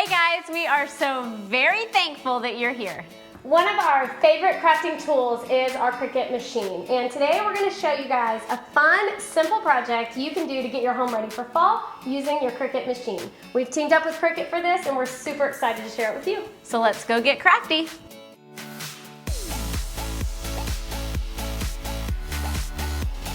Hey guys, we are so very thankful that you're here. One of our favorite crafting tools is our Cricut machine. And today we're going to show you guys a fun, simple project you can do to get your home ready for fall using your Cricut machine. We've teamed up with Cricut for this and we're super excited to share it with you. So let's go get crafty.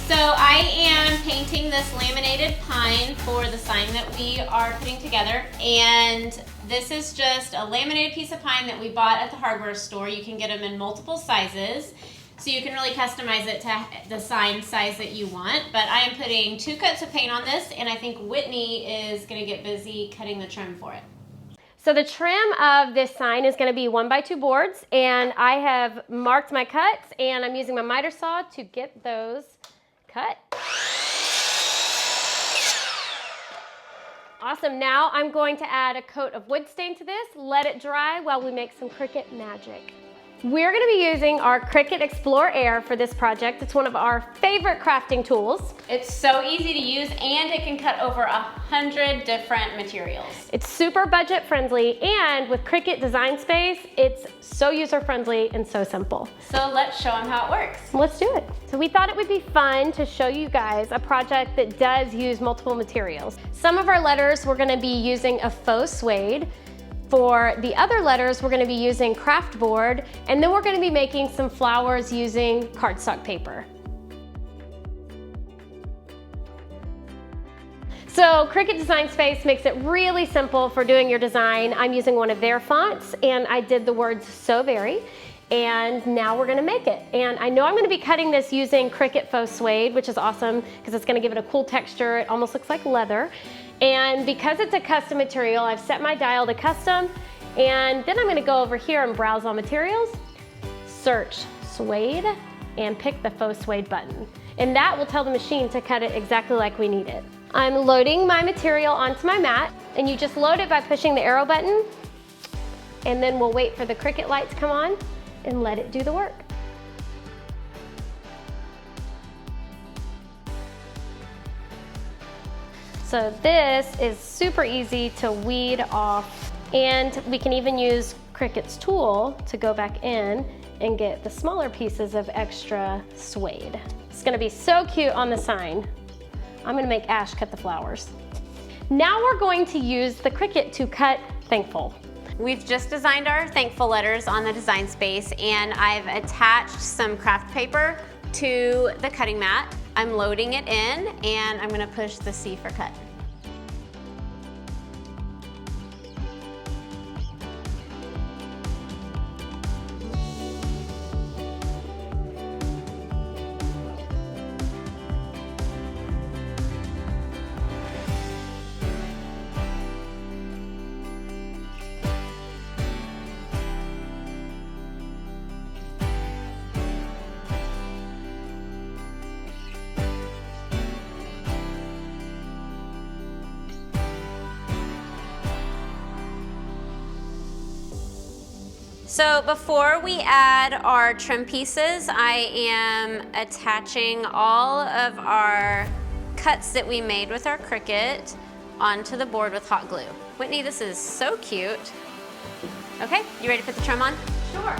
So I am painting this laminated pine for the sign that we are putting together, and this is just a laminated piece of pine that we bought at the hardware store. You can get them in multiple sizes, so you can really customize it to the sign size that you want. But I am putting 2 coats of paint on this, and I think Whitney is going to get busy cutting the trim for it. So the trim of this sign is going to be 1x2 boards, and I have marked my cuts, and I'm using my miter saw to get those cut. Awesome, now I'm going to add a coat of wood stain to this, let it dry while we make some Cricut magic. We're going to be using our Cricut Explore Air for this project. It's one of our favorite crafting tools. It's so easy to use and it can cut over 100 different materials. It's super budget friendly, and with Cricut Design Space, it's so user friendly and so simple. So let's show them how it works. Let's do it. So we thought it would be fun to show you guys a project that does use multiple materials. Some of our letters we're going to be using a faux suede. For the other letters, we're going to be using craft board, and then we're going to be making some flowers using cardstock paper. So Cricut Design Space makes it really simple for doing your design. I'm using one of their fonts, and I did the words "so very," and now we're going to make it. And I know I'm going to be cutting this using Cricut faux suede, which is awesome because it's going to give it a cool texture. It almost looks like leather. And because it's a custom material, I've set my dial to custom, and then I'm going to go over here and browse all materials, search suede, and pick the faux suede button. And that will tell the machine to cut it exactly like we need it. I'm loading my material onto my mat, and you just load it by pushing the arrow button, and then we'll wait for the Cricut light to come on and let it do the work. So this is super easy to weed off, and we can even use Cricut's tool to go back in and get the smaller pieces of extra suede. It's gonna be so cute on the sign. I'm gonna make Ash cut the flowers. Now we're going to use the Cricut to cut Thankful. We've just designed our thankful letters on the Design Space, and I've attached some craft paper to the cutting mat. I'm loading it in, and I'm gonna push the C for cut. So before we add our trim pieces, I am attaching all of our cuts that we made with our Cricut onto the board with hot glue. Whitney, this is so cute. Okay, you ready to put the trim on? Sure.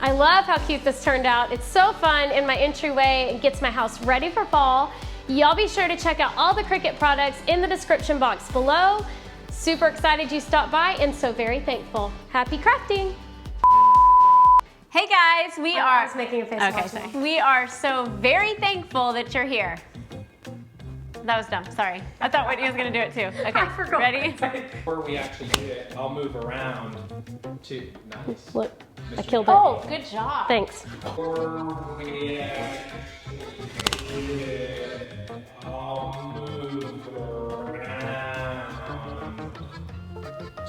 I love how cute this turned out. It's so fun in my entryway. It gets my house ready for fall. Y'all be sure to check out all the Cricut products in the description box below. Super excited you stopped by and so very thankful. Happy crafting. Hey guys, I was making a face. Okay, sorry. We are so very thankful that you're here. That was dumb, sorry. I thought Whitney was gonna do it too. Okay, I forgot. ready? Before we actually do it, I'll move around to, nice. Look, I killed it. Oh, good job. Thanks. Before we actually do it, I'll move around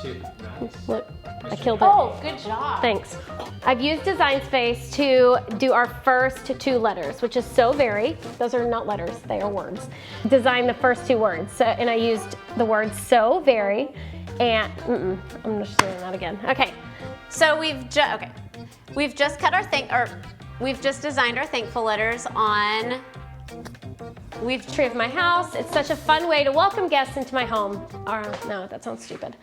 to, nice. Look, I killed it. Oh, good job. Thanks. I've used Design Space to do our first 2 letters, which is so very. Those are not letters, they are words. Design the first 2 words. So, and I used the word so very. And, I'm just doing that again. Okay. So we've just cut our we've just designed our thankful letters on. Tree of my house. It's such a fun way to welcome guests into my home. Or, no, that sounds stupid.